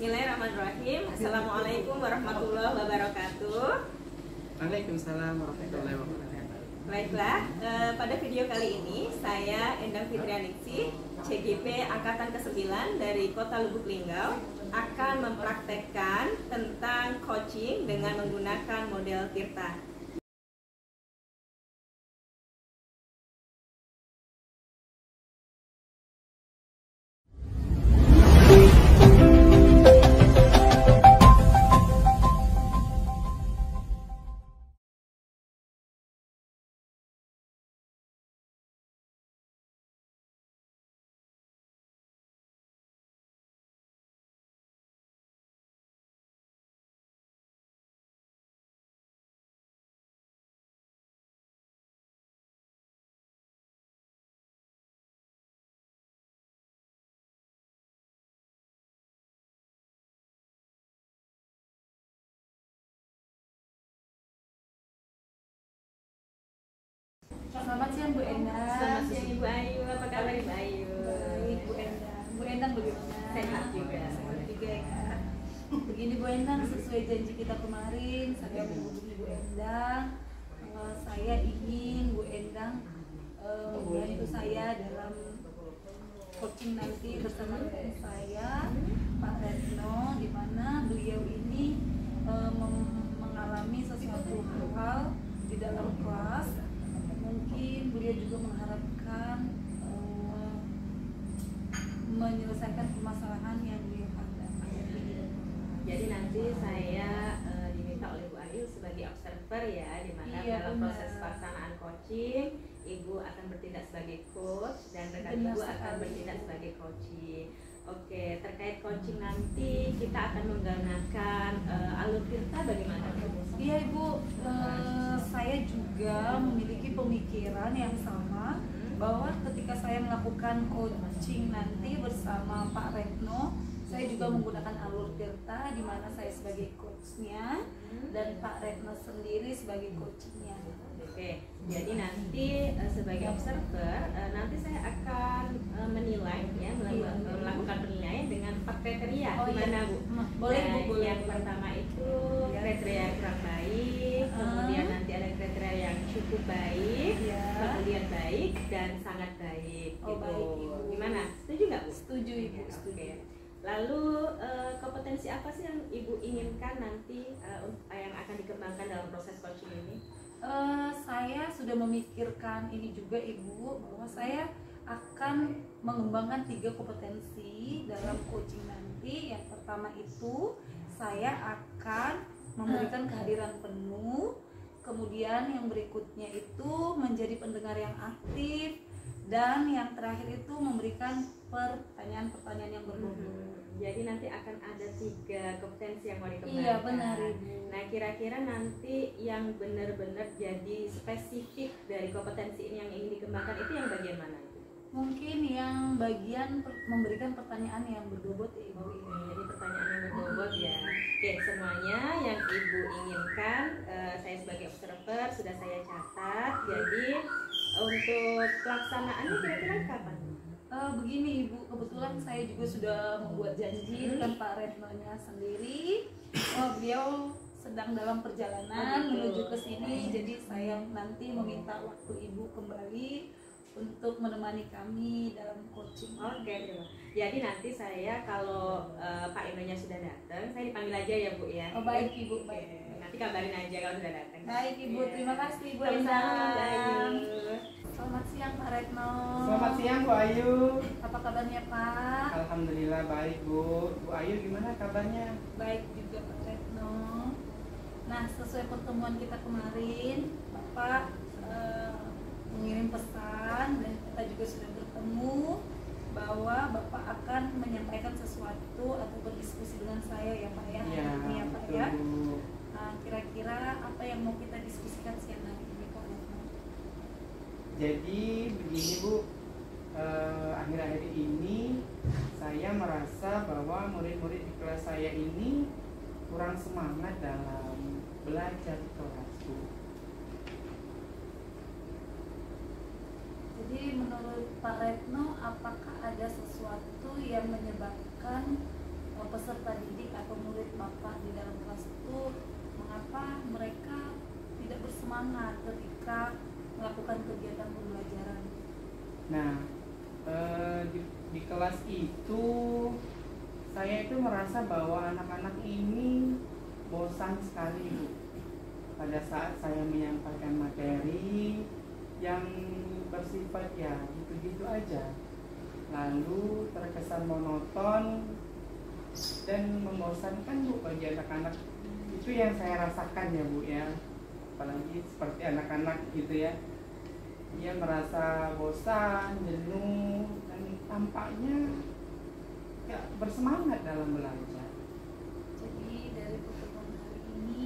Bismillahirrahmanirrahim. Assalamualaikum warahmatullahi wabarakatuh. Waalaikumsalam warahmatullahi wabarakatuh. Baiklah, pada video kali ini saya Endang Fitrianingsih, CGP Angkatan ke-9 dari Kota Lubuk Linggau akan mempraktekkan tentang coaching dengan menggunakan model Tirta. Selamat siang Bu Endang. Selamat siang Ibu Ayu, apa kabar Ibu Ayu? Baik Bu Endang. Bu Endang bagaimana? Sehat juga. Sehat juga ya. Begini Bu Endang, sesuai janji kita kemarin, saya menghubungi Bu Endang. Saya ingin Bu Endang membantu saya dalam coaching nanti bersama dengan saya, Pak Retno, di mana beliau ini mengalami sesuatu hal di dalam kelas. Mungkin beliau juga mengharapkan menyelesaikan permasalahan yang beliau hadapi. Jadi nanti saya diminta oleh Bu Ayu sebagai observer ya, di mana dalam proses pelaksanaan coaching Ibu akan bertindak sebagai coach dan rekan Ibu akan bertindak sebagai coaching. Oke, terkait coaching nanti kita akan menggunakan alur Tirta bagaimana Bu? Iya Ibu, saya juga memiliki pemikiran yang sama bahwa ketika saya melakukan coaching nanti bersama Pak Retno, saya juga menggunakan alur Tirta di mana saya sebagai coachnya dan Pak Retno sendiri sebagai coachingnya. Oke, jadi nanti sebagai observer nanti saya akan menilai ya, melakukan penilaian dengan 4 kriteria. Gimana Bu? Boleh Bu, boleh. Yang pertama itu kriteria yang kurang baik, kemudian nanti ada kriteria yang cukup baik, kemudian baik dan sangat baik. Oh, gitu. baik, Ibu. Gimana? Setuju nggak Bu? Setuju Ibu, setuju. Oke. Lalu kompetensi apa sih yang Ibu inginkan nanti yang akan dikembangkan dalam proses coaching ini? Saya sudah memikirkan ini juga Ibu, bahwa saya akan mengembangkan 3 kompetensi dalam coaching nanti. Yang pertama itu saya akan memberikan kehadiran penuh, kemudian yang berikutnya itu menjadi pendengar yang aktif, dan yang terakhir itu memberikan pertanyaan-pertanyaan yang berbobot. Jadi nanti akan ada 3 kompetensi yang mau dikembangkan. Iya benar Ibu. Nah kira-kira nanti yang benar-benar jadi spesifik dari kompetensi ini yang ingin dikembangkan itu yang bagian mana? Mungkin yang bagian memberikan pertanyaan yang berbobot ya Ibu. Jadi pertanyaan yang berbobot ya. Oke, semuanya yang Ibu inginkan saya sebagai observer sudah saya catat. Jadi untuk pelaksanaannya kira-kira kapan? Begini Ibu, kebetulan saya juga sudah membuat janji dengan Pak Retno-nya sendiri. Beliau sedang dalam perjalanan menuju ke sini, jadi saya nanti meminta waktu Ibu kembali untuk menemani kami dalam coaching. Oke, jadi nanti saya kalau Pak Inonya sudah datang, saya dipanggil aja ya Bu ya. Oh baik Ibu, baik. Nanti kabarin aja kalau sudah datang. Baik Ibu, terima kasih Bu Sama-sama, Endang. Bayu. Selamat siang Pak Retno. Selamat siang Bu Ayu. Apa kabarnya Pak? Alhamdulillah baik Bu. Bu Ayu gimana kabarnya? Baik juga Pak Retno. Nah sesuai pertemuan kita kemarin, Bapak mengirim pesan dan kita juga sudah bertemu bahwa Bapak akan menyampaikan sesuatu atau berdiskusi dengan saya ya Pak ya. Iya, Ya Pak betul, ya. Bu. Nah kira-kira apa yang mau kita diskusikan siang hari ini Pak Retno? Jadi begini Bu, akhir-akhir ini saya merasa bahwa murid-murid di kelas saya ini kurang semangat dalam belajar di kelas Bu. Jadi menurut Pak Retno, apakah ada sesuatu yang menyebabkan peserta didik atau murid Bapak di dalam kelas itu, mengapa mereka tidak bersemangat ketika melakukan kegiatan pembelajaran? Nah, di kelas itu saya itu merasa bahwa anak-anak ini bosan sekali, Bu. Pada saat saya menyampaikan materi yang bersifat ya gitu-gitu aja, lalu terkesan monoton dan membosankan, Bu, bagi anak-anak. Itu yang saya rasakan ya, Bu, ya. Apalagi seperti anak-anak gitu ya, dia merasa bosan, jenuh, dan tampaknya gak bersemangat dalam belajar. Jadi dari pertemuan hari ini,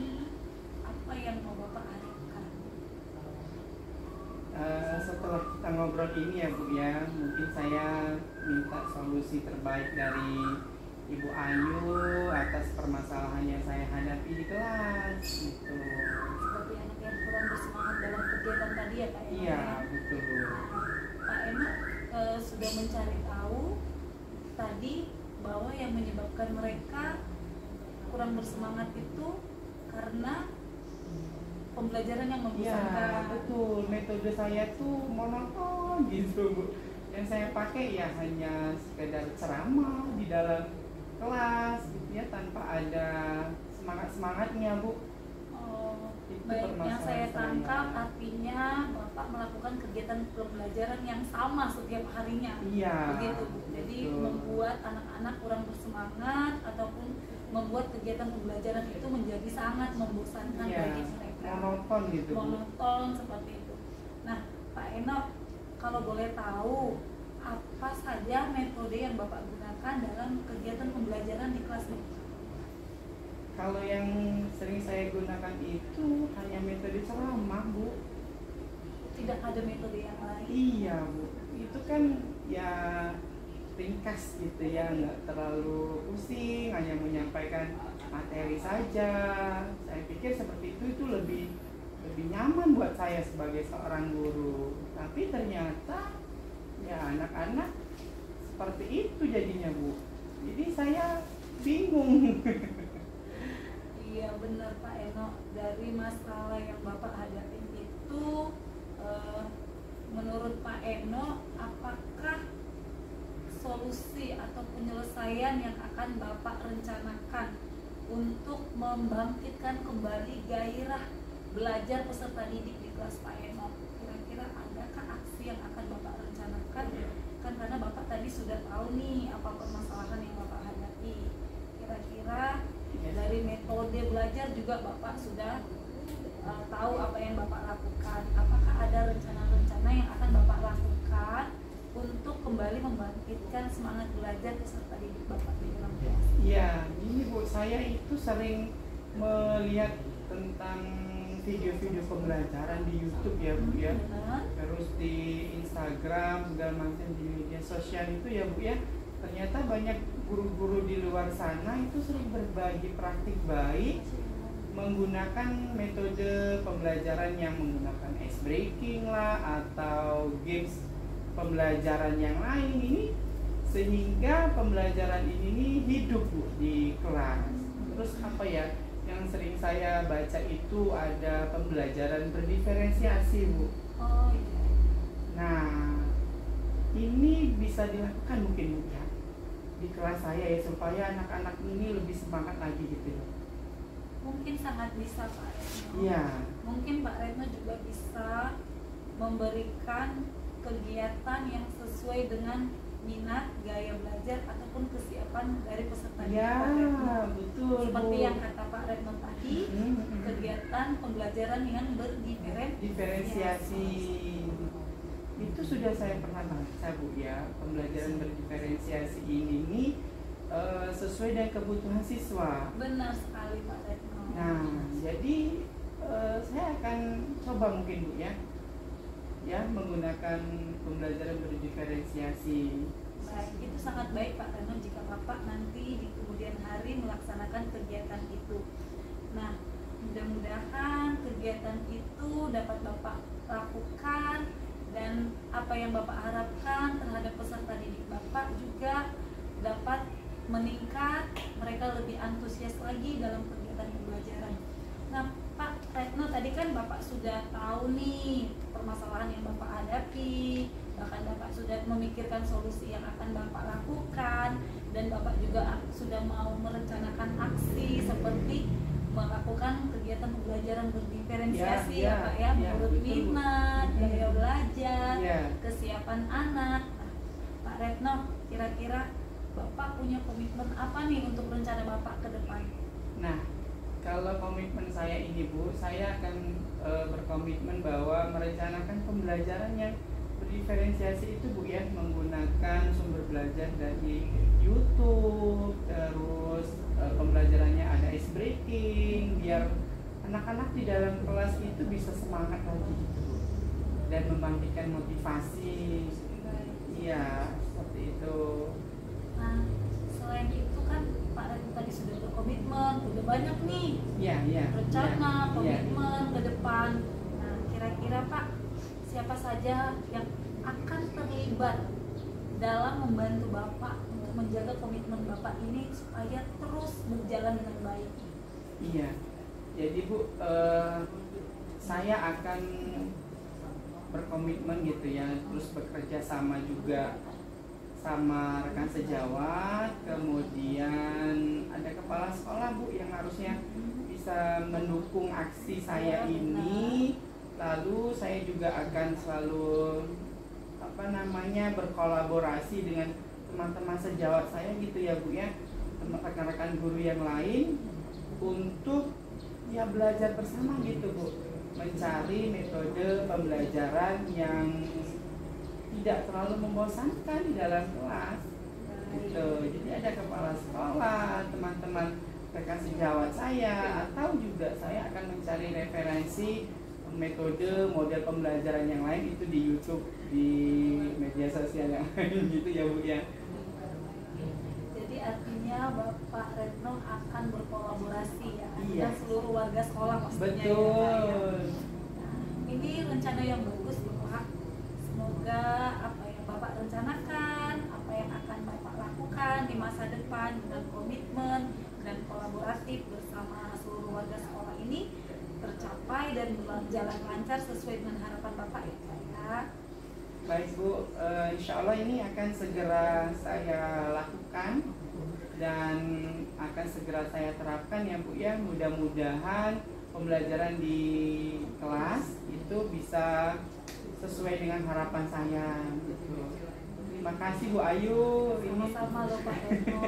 apa yang mau Bapak harapkan? Setelah kita ngobrol ini ya, Bu, ya, mungkin saya minta solusi terbaik dari Ibu Ayu atas permasalahan yang saya hadapi di kelas gitu. Seperti anak yang kurang bersemangat dalam kegiatan tadi ya Pak Eno? Iya, betul. Pak Eno sudah mencari tahu tadi bahwa yang menyebabkan mereka kurang bersemangat itu karena pembelajaran yang Iya, membosankan. betul. Metode saya tuh monoton gitu, Bu. Yang saya pakai ya hanya sekedar ceramah di dalam kelas gitu ya, tanpa ada semangat-semangatnya, Bu. Oh, Itu baik, yang saya permasalahan tangkap saya. artinya Bapak melakukan kegiatan pembelajaran yang sama setiap harinya. Iya, Begitu, Bu. Jadi betul. membuat anak-anak kurang bersemangat ataupun membuat kegiatan pembelajaran itu menjadi sangat membosankan Iya, bagi mereka. monoton gitu, Bu. Monoton seperti itu. Nah, Pak Eno, kalau boleh tahu apa saja metode yang Bapak gunakan dalam kegiatan pembelajaran di kelas ini? Kalau yang sering saya gunakan itu hanya metode ceramah, Bu. Tidak ada metode yang lain? Iya, Bu. Itu kan ya ringkas gitu ya, nggak terlalu pusing, hanya menyampaikan materi saja. Saya pikir seperti itu lebih nyaman buat saya sebagai seorang guru. Tapi ternyata ya anak-anak seperti itu jadinya, Bu. Jadi saya bingung. Iya benar Pak Eno, dari masalah yang Bapak hadapin itu menurut Pak Eno, apakah solusi atau penyelesaian yang akan Bapak rencanakan untuk membangkitkan kembali gairah belajar peserta didik di kelas Pak Eno? Kira-kira adakah aksi yang akan Bapak rencanakan? Kan karena Bapak tadi sudah tahu nih apa permasalahan yang Bapak hadapi. Kira-kira dari metode belajar juga Bapak sudah tahu apa yang Bapak lakukan. Apakah ada rencana-rencana yang akan Bapak lakukan untuk kembali membangkitkan semangat belajar peserta didik Bapak di dalam kelas? Iya, ini Bu, saya itu sering melihat tentang video-video pembelajaran di YouTube ya, Bu, ya. Benar. Terus di Instagram, segala macam di media sosial itu ya, Bu, ya. Ternyata banyak guru-guru di luar sana itu sering berbagi praktik baik menggunakan metode pembelajaran yang menggunakan ice breaking lah atau games pembelajaran yang lain ini, sehingga pembelajaran ini hidup, Bu, di kelas. Terus apa ya yang sering saya baca itu ada pembelajaran berdiferensiasi, Bu. Oh iya. Nah, ini bisa dilakukan mungkin, Bu, ya, di kelas saya ya, supaya anak-anak ini lebih semangat lagi gitu ya. Mungkin sangat bisa Pak Retno. Iya. Mungkin Pak Retno juga bisa memberikan kegiatan yang sesuai dengan minat, gaya belajar ataupun kesiapan dari peserta didik Ya, Pak Retno. betul, Seperti Bu. yang kata Pak Retno tadi, Hmm. kegiatan pembelajaran yang Diferensiasi itu sudah saya pernah baca, Bu, ya. Pembelajaran berdiferensiasi ini nih sesuai dengan kebutuhan siswa. Benar sekali Pak Retno. Nah, jadi saya akan coba mungkin, Bu, ya, menggunakan pembelajaran berdiferensiasi. Baik, itu sangat baik Pak Retno jika Bapak nanti di kemudian hari melaksanakan kegiatan itu. Nah, mudah-mudahan kegiatan itu dapat Bapak lakukan dan apa yang Bapak harapkan terhadap peserta didik Bapak juga dapat meningkat, mereka lebih antusias lagi dalam kegiatan pembelajaran. Nah, Pak Retno, tadi kan Bapak sudah tahu nih permasalahan yang Bapak hadapi, bahkan Bapak sudah memikirkan solusi yang akan Bapak lakukan, dan Bapak juga sudah mau merencanakan aksi seperti melakukan kegiatan pembelajaran berdiferensiasi ya Pak ya, menurut minat, gaya belajar, kesiapan anak. Nah, Pak Retno, kira-kira Bapak punya komitmen apa nih untuk rencana Bapak ke depan? Nah, kalau komitmen saya ini Bu, saya akan berkomitmen bahwa merencanakan pembelajaran yang berdiferensiasi itu Bu ya, menggunakan sumber belajar dari YouTube, terus pembelajarannya ada ice breaking, biar anak-anak di dalam kelas itu bisa semangat lagi gitu Bu, dan membangkitkan motivasi. Iya, seperti itu. Nah, selain itu kan Pak Retno tadi sudah berkomitmen, udah banyak nih rencana, komitmen ke depan. Nah, kira-kira Pak, siapa saja yang akan terlibat dalam membantu Bapak untuk menjaga komitmen Bapak ini supaya terus berjalan dengan baik? Iya, jadi Bu, saya akan berkomitmen gitu ya, terus bekerja sama juga sama rekan sejawat, kemudian ada kepala sekolah Bu yang harusnya bisa mendukung aksi saya ini. Lalu saya juga akan selalu berkolaborasi dengan teman-teman sejawat saya gitu ya Bu ya, rekan-rekan guru yang lain, untuk ya belajar bersama gitu Bu, mencari metode pembelajaran yang tidak terlalu membosankan di dalam kelas gitu. Jadi ada kepala sekolah, teman-teman rekan sejawat saya, atau juga saya akan mencari referensi metode model pembelajaran yang lain itu di YouTube, di media sosial yang lain gitu ya Bu ya. Jadi artinya Bapak Retno akan berkolaborasi ya Iya. dengan seluruh warga sekolah pastinya. Betul. Ya, Pak, ya. Nah, ini rencana yang bagus Bapak. Semoga apa yang Bapak rencanakan, apa yang akan Bapak lakukan di masa depan dengan komitmen dan kolaboratif bersama seluruh warga sekolah ini tercapai dan berjalan lancar sesuai dengan harapan Bapak ya Pak ya. Baik Bu, insya Allah ini akan segera saya lakukan dan akan segera saya terapkan ya Bu ya. Mudah-mudahan pembelajaran di kelas itu bisa sesuai dengan harapan saya gitu. Terima kasih Bu Ayu, Sama-sama loh Pak Retno.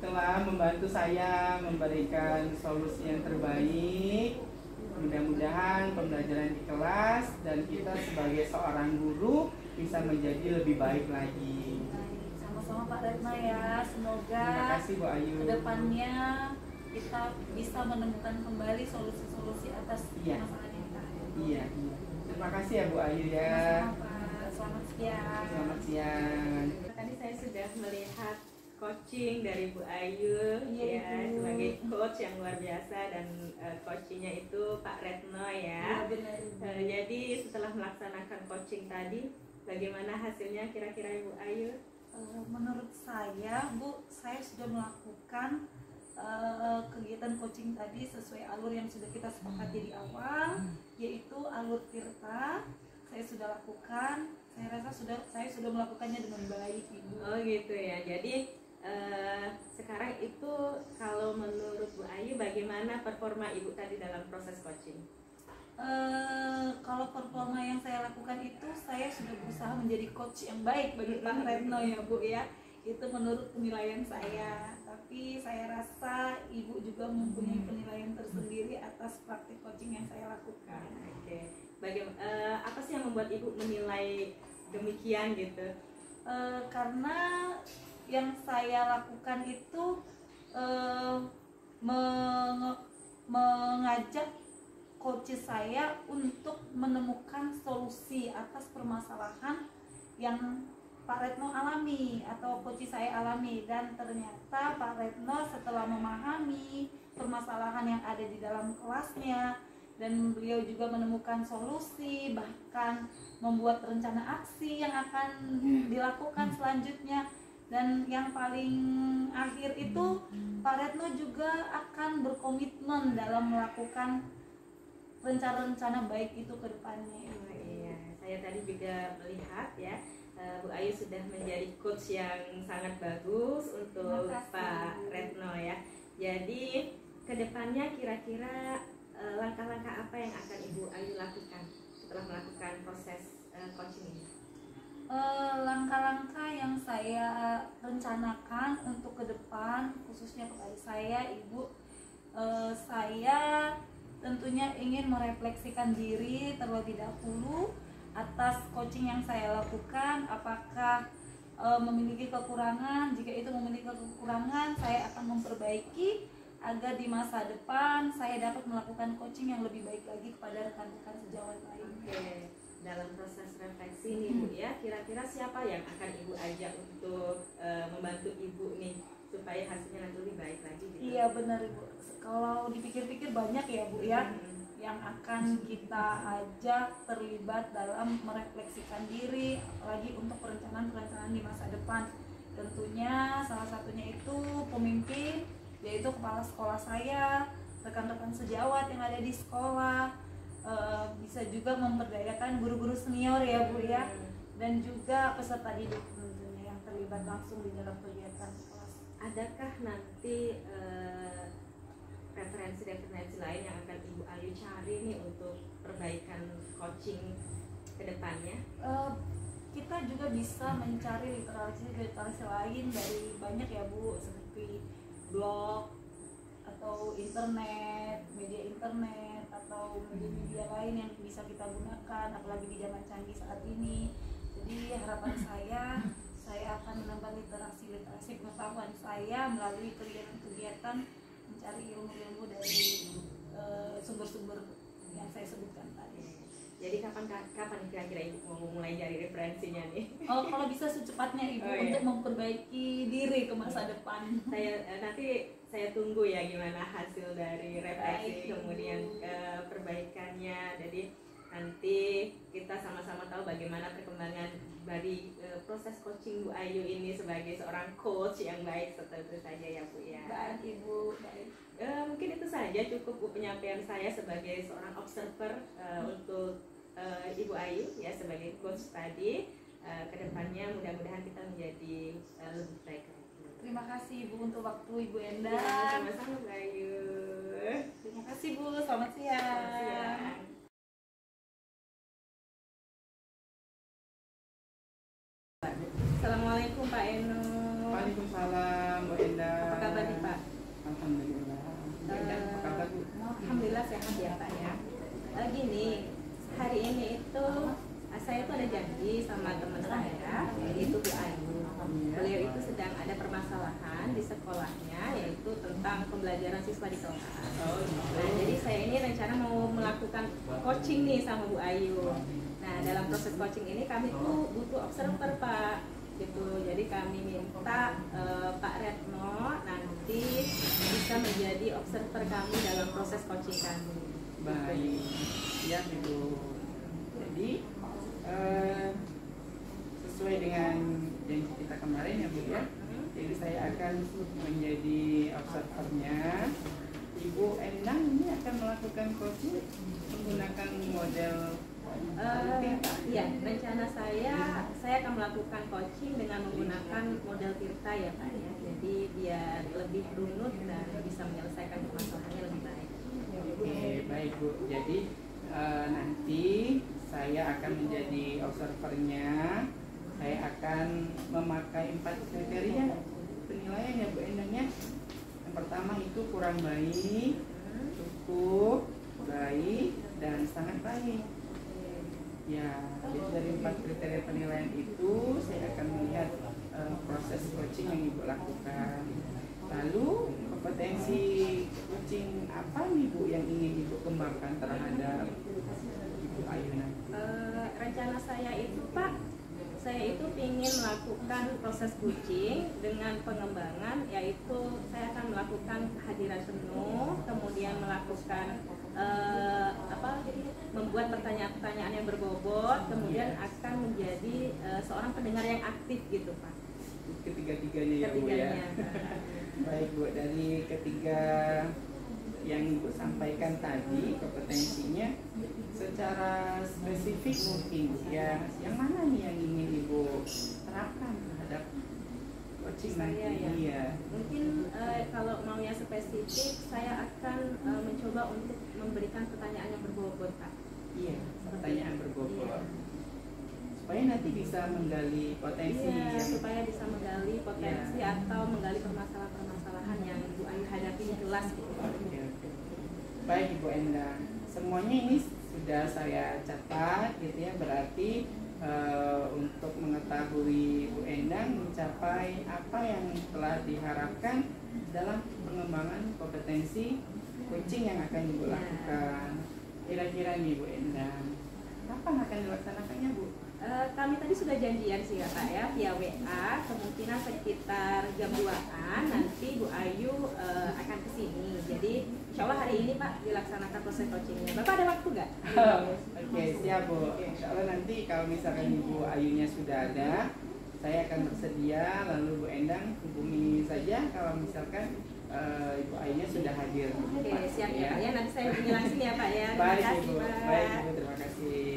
telah membantu saya memberikan solusi yang terbaik. Mudah-mudahan pembelajaran di kelas dan kita sebagai seorang guru bisa menjadi lebih baik lagi. Sama-sama Pak Retno ya. Semoga Terima kasih Bu Ayu. kedepannya kita bisa menemukan kembali solusi-solusi atas masalah yang kita hadapi. Iya. Terima kasih ya Bu Ayu ya. Sama-sama Pak. Selamat siang. Selamat siang. Tadi saya sudah melihat coaching dari Bu Ayu Iya, ya, Ibu. sebagai coach yang luar biasa, dan coachingnya itu Pak Retno ya. Iya, benar, Ibu. Jadi setelah melaksanakan coaching tadi, bagaimana hasilnya kira-kira Ibu Ayu? Menurut saya Bu, saya sudah melakukan kegiatan coaching tadi sesuai alur yang sudah kita sepakati di awal, yaitu alur Tirta. Saya sudah lakukan, saya rasa saya sudah melakukannya dengan baik Ibu. Oh gitu ya. Jadi sekarang itu kalau menurut Bu Ayu bagaimana performa Ibu tadi dalam proses coaching? Kalau performa yang saya lakukan itu, saya sudah berusaha menjadi coach yang baik bagi Pak Retno ya Bu ya. Itu menurut penilaian saya. Tapi saya rasa Ibu juga mempunyai penilaian tersendiri atas praktik coaching yang saya lakukan. Oke. Apa sih yang membuat Ibu menilai demikian gitu? Karena yang saya lakukan itu mengajak coach saya untuk menemukan solusi atas permasalahan yang Pak Retno alami atau coach saya alami, dan ternyata Pak Retno setelah memahami permasalahan yang ada di dalam kelasnya dan beliau juga menemukan solusi, bahkan membuat rencana aksi yang akan dilakukan selanjutnya. Dan yang paling akhir itu Pak Retno juga akan berkomitmen dalam melakukan rencana-rencana baik itu ke depannya. Oh, iya, saya tadi juga melihat ya, Bu Ayu sudah menjadi coach yang sangat bagus untuk Pak Retno ya. Jadi kedepannya kira-kira langkah-langkah apa yang akan Ibu Ayu lakukan setelah melakukan proses coaching ini? Langkah-langkah yang saya rencanakan untuk ke depan, khususnya kepada saya, Ibu, saya tentunya ingin merefleksikan diri terlebih dahulu atas coaching yang saya lakukan. Apakah memiliki kekurangan? Jika itu memiliki kekurangan, saya akan memperbaiki agar di masa depan saya dapat melakukan coaching yang lebih baik lagi kepada rekan-rekan sejawat lain. Oke, dalam proses refleksi nih Bu ya, kira-kira siapa yang akan Ibu ajak untuk membantu Ibu nih supaya hasilnya nanti lebih baik lagi gitu? Iya benar Ibu. Kalau dipikir-pikir banyak ya Bu ya, yang akan kita ajak terlibat dalam merefleksikan diri, apalagi untuk perencanaan-perencanaan di masa depan. Tentunya salah satunya itu pemimpin, yaitu kepala sekolah saya, rekan-rekan sejawat yang ada di sekolah, bisa juga memberdayakan guru-guru senior ya Bu ya, dan juga peserta didik tentunya yang terlibat langsung di dalam kegiatan kelas. Adakah nanti referensi-referensi lain yang akan Ibu Ayu cari nih untuk perbaikan coaching ke depannya? Kita juga bisa mencari literasi lain dari banyak ya Bu, seperti blog atau internet, media internet atau media-media lain yang bisa kita gunakan, apalagi di zaman canggih saat ini. Jadi harapan saya akan menambah literasi pengetahuan saya melalui kegiatan-kegiatan mencari ilmu-ilmu dari sumber-sumber yang saya sebutkan tadi. Jadi kapan kira-kira Ibu mau mulai cari referensinya nih? Oh, kalau bisa secepatnya Ibu untuk memperbaiki diri ke masa depan. Nanti saya tunggu ya gimana hasil dari refleksi, kemudian perbaikannya. Jadi nanti kita sama-sama tahu bagaimana perkembangan dari proses coaching Bu Ayu ini sebagai seorang coach yang baik. Seperti itu saja ya Bu ya. Baik Ibu, baik. Mungkin itu saja cukup Bu penyampaian saya sebagai seorang observer untuk Ibu Ayu ya sebagai coach tadi. Kedepannya mudah-mudahan kita menjadi lebih baik lagi. Terima kasih Ibu untuk waktu Ibu Enda. Ya, sama-sama Bu Ayu. Terima kasih Bu, selamat siang. Assalamualaikum Pak Eno. Waalaikumsalam Bu Enda. Apa kabar nih Pak? Alhamdulillah. Bu Enda, apa kabar Bu? Alhamdulillah sehat ya Pak ya. Gini, hari ini itu saya tuh ada janji sama teman saya, yaitu Bu Ayu. Beliau itu sedang ada permasalahan di sekolahnya, yaitu tentang pembelajaran siswa di kelas. Nah, jadi saya ini rencana mau melakukan coaching nih sama Bu Ayu. Nah, dalam proses coaching ini kami tuh butuh observer Pak, gitu. Jadi kami minta Pak Retno nanti bisa menjadi observer kami dalam proses coaching kami. Baik, siap Ibu. Jadi sesuai dengan janji kita kemarin ya Bu ya. Jadi saya akan menjadi observernya. Ibu Endang ini akan melakukan coaching menggunakan model ya, rencana saya akan melakukan coaching dengan menggunakan model Tirta ya Pak ya. Jadi biar lebih runut dan bisa menyelesaikan permasalahannya lebih baik. Oke, baik Bu. Jadi nanti saya akan menjadi observernya. Saya akan memakai 4 kriteria penilaian ya Bu Endangnya. Yang pertama itu kurang baik, cukup, baik, dan sangat baik. Ya, jadi dari 4 kriteria penilaian itu saya akan melihat proses coaching yang Ibu lakukan. Lalu kompetensi coaching apa nih Bu yang ingin Ibu kembangkan terhadap Ibu Ayu nanti? Rencana saya itu Pak, saya itu ingin melakukan proses coaching dengan pengembangan, yaitu saya akan melakukan kehadiran penuh, kemudian melakukan membuat pertanyaan-pertanyaan yang berbobot, kemudian akan menjadi seorang pendengar yang aktif gitu Pak. ketiga-tiganya ya Bu ya. Baik Bu, dari ketiga yang Ibu sampaikan tadi kompetensinya secara spesifik mungkin ya, yang mana nih yang ingin Ibu terapkan terhadap coaching nanti ya? Mungkin kalau mau yang spesifik saya akan mencoba untuk memberikan pertanyaan yang berbobot Pak. Iya, pertanyaan berbobot. Supaya nanti bisa menggali potensi. Iya, supaya bisa menggali potensi atau menggali permasalahan-permasalahan yang Ibu Ayu hadapi di kelas gitu. Oke. Baik Ibu Endang, semuanya ini sudah saya catat gitu ya, berarti untuk mengetahui Bu Endang mencapai apa yang telah diharapkan dalam pengembangan kompetensi coaching yang akan Ibu lakukan. Kira-kira nih Bu Endang, kapan akan dilaksanakannya Bu? Kami tadi sudah janjian sih ya Pak ya, via WA, kemungkinan sekitar jam 2-an nanti Bu Ayu akan kesini. Jadi insya Allah hari ini Pak dilaksanakan proses coachingnya. Bapak ada waktu nggak? Oke, siap Bu. Insya Allah nanti kalau misalkan Ibu Ayunya sudah ada, saya akan bersedia, lalu Bu Endang hubungi saja kalau misalkan Ibu Ayunya sudah hadir. Oke, siap ya Pak ya, nanti saya hubungi langsung ya Pak ya. Terima Baik kasih Ibu, Pak. baik Ibu, terima kasih.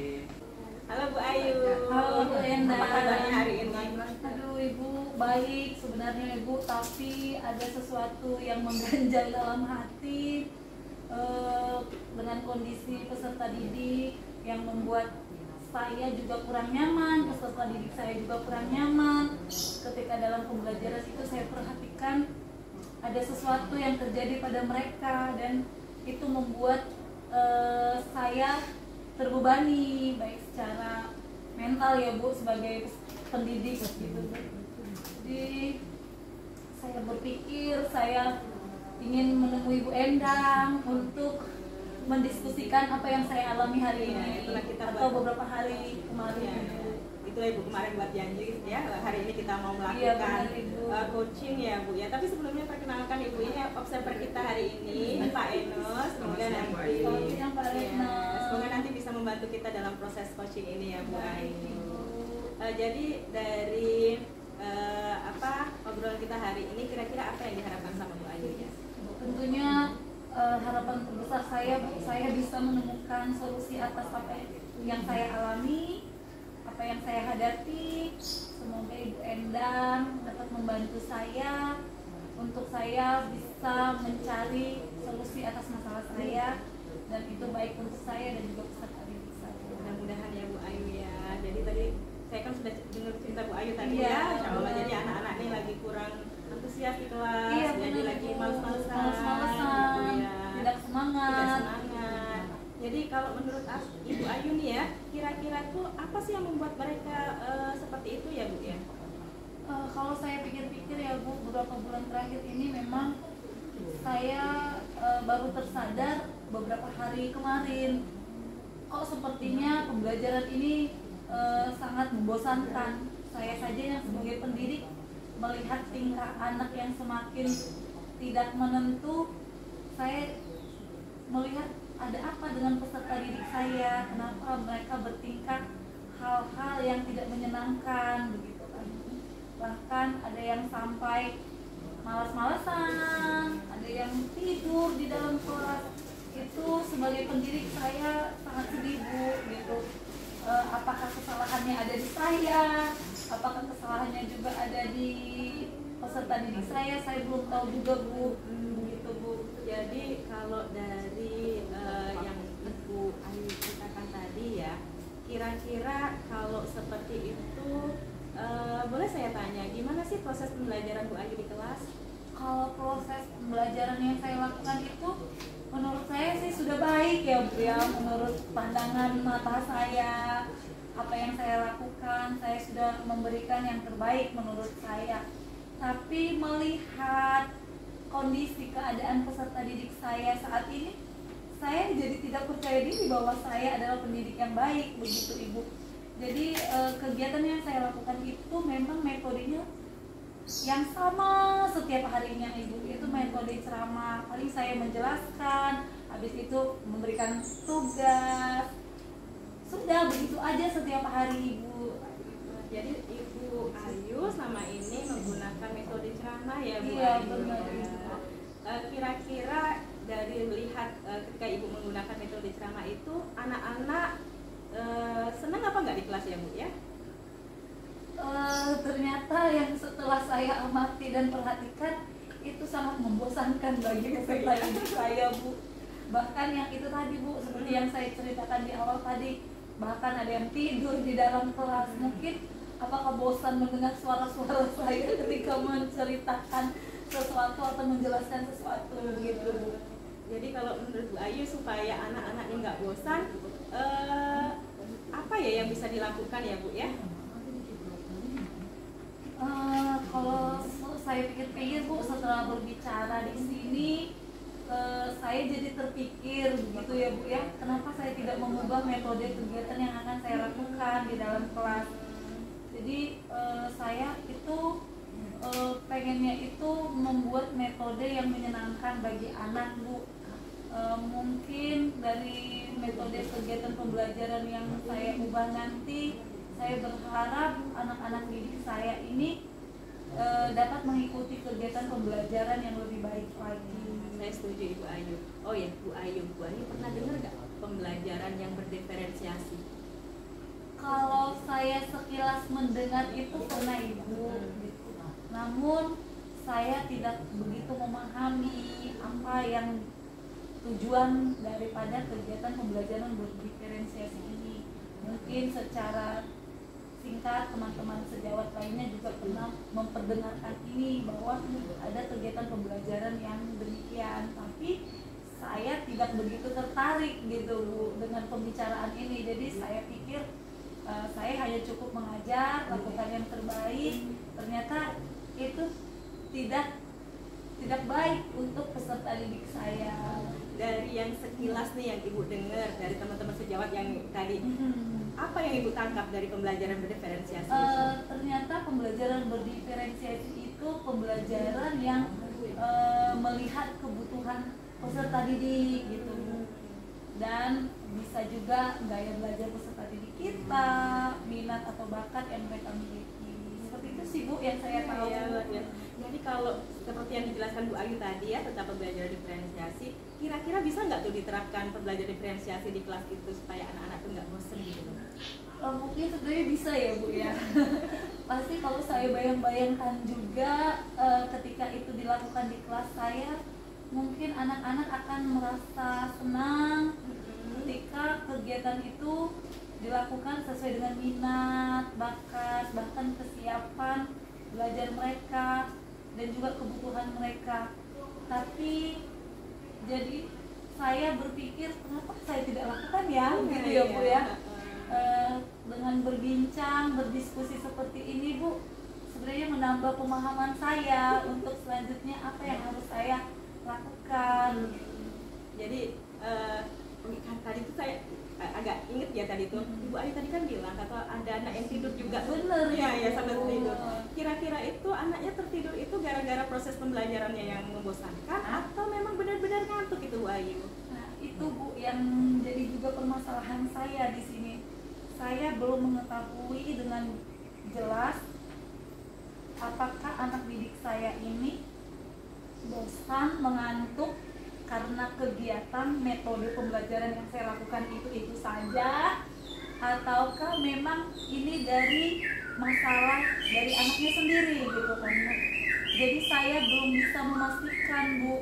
Halo Bu Ayu. Halo Bu Endang. Apa kabarnya hari ini? Aduh Ibu, baik sebenarnya Ibu, tapi ada sesuatu yang mengganjal dalam hati dengan kondisi peserta didik yang membuat saya juga kurang nyaman, peserta didik saya juga kurang nyaman. Ketika dalam pembelajaran itu saya perhatikan ada sesuatu yang terjadi pada mereka dan itu membuat saya terbebani baik secara mental ya Bu sebagai pendidik gitu Bu. Jadi saya berpikir saya ingin menemui Bu Endang untuk mendiskusikan apa yang saya alami hari ini atau beberapa hari kemarin. Itulah Ibu kemarin buat janji ya, hari ini kita mau melakukan coaching ya Bu ya. Tapi sebelumnya perkenalkan Ibu, ini observer kita hari ini Pak Enos. Semoga nanti semoga nanti bisa membantu kita dalam proses coaching ini ya Bu Ayu. Jadi dari obrolan kita hari ini kira-kira apa yang diharapkan sama Bu Ayu ya? Tentunya harapan terbesar saya bisa menemukan solusi atas apa yang saya alami, apa yang saya hadapi. Semoga Ibu Endang dapat membantu saya untuk saya bisa mencari solusi atas masalah saya, dan itu baik untuk saya dan juga peserta didik saya. Mudah-mudahan ya Bu Ayu ya. Jadi tadi saya kan sudah dengar cerita Bu Ayu tadi ya, Insya Allah. Jadi anak-anak ini lagi kurang antusias di kelas, jadi lagi males-malesan, tidak semangat. Jadi kalau menurut Ibu Ayu nih ya, kira-kira tuh apa sih yang membuat mereka seperti itu ya Bu ya? Kalau saya pikir-pikir ya Bu, beberapa bulan terakhir ini memang saya baru tersadar beberapa hari kemarin, kok sepertinya pembelajaran ini sangat membosankan. Saya saja yang sebagai pendidik melihat tingkah anak yang semakin tidak menentu, saya melihat ada apa dengan peserta didik saya, kenapa mereka bertingkah hal-hal yang tidak menyenangkan begitu kan. Bahkan ada yang sampai malas-malasan, ada yang tidur di dalam kelas. Itu sebagai pendidik saya sangat sedih Bu gitu. Apakah kesalahannya ada di saya, apakah kesalahannya juga ada di peserta didik saya belum tahu juga Bu. Begitu Bu. Jadi kalau dari yang Ibu Ayu ceritakan tadi ya, kira-kira kalau seperti itu boleh saya tanya gimana sih proses pembelajaran Bu Ayu di kelas? Kalau proses pembelajaran yang saya lakukan itu menurut saya sih sudah baik ya Bu ya, menurut pandangan mata saya, apa yang saya lakukan saya sudah memberikan yang terbaik menurut saya. Tapi melihat kondisi keadaan peserta didik saya saat ini, saya jadi tidak percaya diri bahwa saya adalah pendidik yang baik begitu Ibu. Jadi kegiatan yang saya lakukan itu memang metodenya yang sama setiap harinya Ibu, itu metode ceramah. Paling saya menjelaskan, habis itu memberikan tugas, sudah begitu aja setiap hari Ibu. Jadi Ibu Ayu selama ini ya Bu Iya, Ayu. benar. Kira-kira dari melihat ketika Ibu menggunakan metode ceramah itu, anak-anak senang apa nggak di kelas ya Bu ya? Ternyata yang setelah saya amati dan perhatikan itu sangat membosankan bagi peserta didik saya Bu. Bahkan yang itu tadi Bu, seperti yang saya ceritakan di awal tadi, bahkan ada yang tidur di dalam kelas. Mungkin apakah bosan mendengar suara-suara saya ketika menceritakan sesuatu atau menjelaskan sesuatu gitu Bu. Jadi kalau menurut Bu Ayu supaya anak-anaknya nggak bosan, apa ya yang bisa dilakukan ya Bu ya? Kalau saya pikir-pikir Bu, setelah berbicara di sini, saya jadi terpikir begitu ya Bu ya, kenapa saya tidak mengubah metode kegiatan yang akan saya lakukan di dalam kelas. Jadi saya itu pengennya itu membuat metode yang menyenangkan bagi anak Bu. Mungkin dari metode kegiatan pembelajaran yang saya ubah nanti, saya berharap anak-anak didik saya ini dapat mengikuti kegiatan pembelajaran yang lebih baik lagi. Saya setuju Ibu Ayu. Oh ya Bu Ayu pernah dengar nggak pembelajaran yang berdiferensiasi? Kalau saya sekilas mendengar itu pernah Ibu, gitu. Namun saya tidak begitu memahami apa yang tujuan daripada kegiatan pembelajaran berdiferensiasi ini. Mungkin secara singkat teman-teman sejawat lainnya juga pernah memperdengarkan ini bahwa ada kegiatan pembelajaran yang demikian, tapi saya tidak begitu tertarik gitu Bu dengan pembicaraan ini. Jadi saya pikir saya hanya cukup mengajar, lakukan yang terbaik. Ternyata itu tidak baik untuk peserta didik saya. Dari yang sekilas nih yang Ibu dengar dari teman-teman sejawat yang tadi, apa yang Ibu tangkap dari pembelajaran berdiferensiasi? Ternyata pembelajaran berdiferensiasi itu pembelajaran yang melihat kebutuhan peserta didik gitu, dan bisa juga gaya belajar peserta didik kita, minat atau bakat yang mereka miliki. Seperti itu sih Bu yang saya tahu. Ya. Jadi kalau seperti yang dijelaskan Bu Ayu tadi ya tentang pembelajaran diferensiasi, kira-kira bisa nggak tuh diterapkan pembelajaran diferensiasi di kelas itu supaya anak-anak tuh nggak bosen gitu? Mungkin sebenarnya bisa ya Bu ya. Pasti kalau saya bayang-bayangkan juga ketika itu dilakukan di kelas saya, mungkin anak-anak akan merasa senang ketika kegiatan itu dilakukan sesuai dengan minat, bakat, bahkan kesiapan belajar mereka dan juga kebutuhan mereka. Tapi jadi saya berpikir kenapa saya tidak lakukan ya, gitu ya Bu ya. Dengan berbincang, berdiskusi seperti ini Bu, sebenarnya menambah pemahaman saya untuk selanjutnya apa yang harus saya lakukan. Jadi kan tadi tuh saya agak inget ya tadi tuh Ibu Ayu tadi kan bilang kata ada anak yang tidur juga. Bener ya sampai tidur. Kira-kira itu anaknya tertidur itu gara-gara proses pembelajarannya yang membosankan atau memang benar-benar ngantuk itu Bu Ayu? Nah itu Bu yang jadi juga permasalahan saya di sini. Saya belum mengetahui dengan jelas apakah anak didik saya ini bosan, mengantuk karena kegiatan metode pembelajaran yang saya lakukan itu saja, ataukah memang ini dari masalah dari anaknya sendiri gitu kan. Jadi saya belum bisa memastikan Bu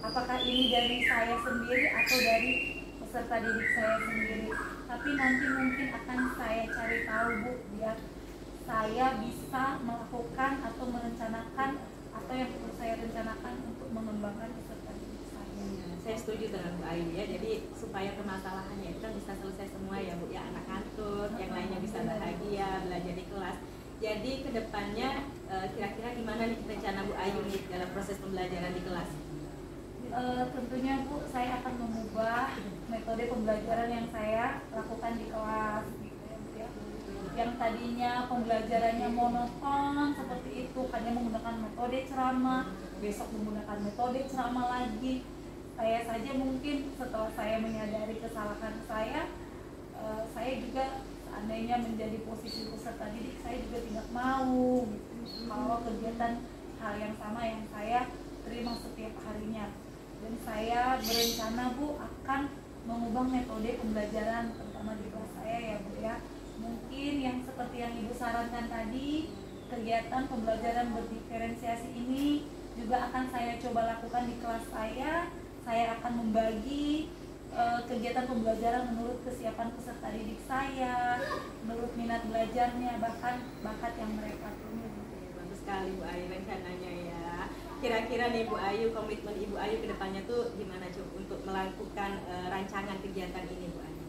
apakah ini dari saya sendiri atau dari peserta didik saya sendiri. Tapi nanti mungkin akan saya cari tahu Bu, biar saya bisa melakukan atau merencanakan atau yang perlu saya rencanakan untuk mengembangkan peserta didik saya. Saya setuju dengan Bu Ayu ya, jadi supaya permasalahannya itu kan bisa selesai semua ya Bu ya, anak kantor, yang lainnya bisa bahagia belajar di kelas. Jadi kedepannya kira-kira gimana nih rencana Bu Ayu nih dalam proses pembelajaran di kelas? Tentunya Bu, saya akan mengubah metode pembelajaran yang saya lakukan di kelas gitu ya Bu ya. Yang tadinya pembelajarannya monoton seperti itu, hanya menggunakan metode ceramah, besok menggunakan metode ceramah lagi. Saya saja mungkin setelah saya menyadari kesalahan saya juga seandainya menjadi posisi peserta didik, saya juga tidak mau gitu. Kalau kegiatan hal yang sama yang saya terima setiap harinya. Dan saya berencana Bu akan mengubah metode pembelajaran terutama di kelas saya ya Bu ya. Mungkin yang seperti yang Ibu sarankan tadi, kegiatan pembelajaran berdiferensiasi ini juga akan saya coba lakukan di kelas saya. Saya akan membagi kegiatan pembelajaran menurut kesiapan peserta didik saya, menurut minat belajarnya, bahkan bakat yang mereka punya. Bagus sekali Bu Ayu rencananya ya. Kira-kira nih Bu Ayu, komitmen Ibu Ayu ke depannya tuh gimana Cuk untuk melakukan rancangan kegiatan ini Bu Ayu?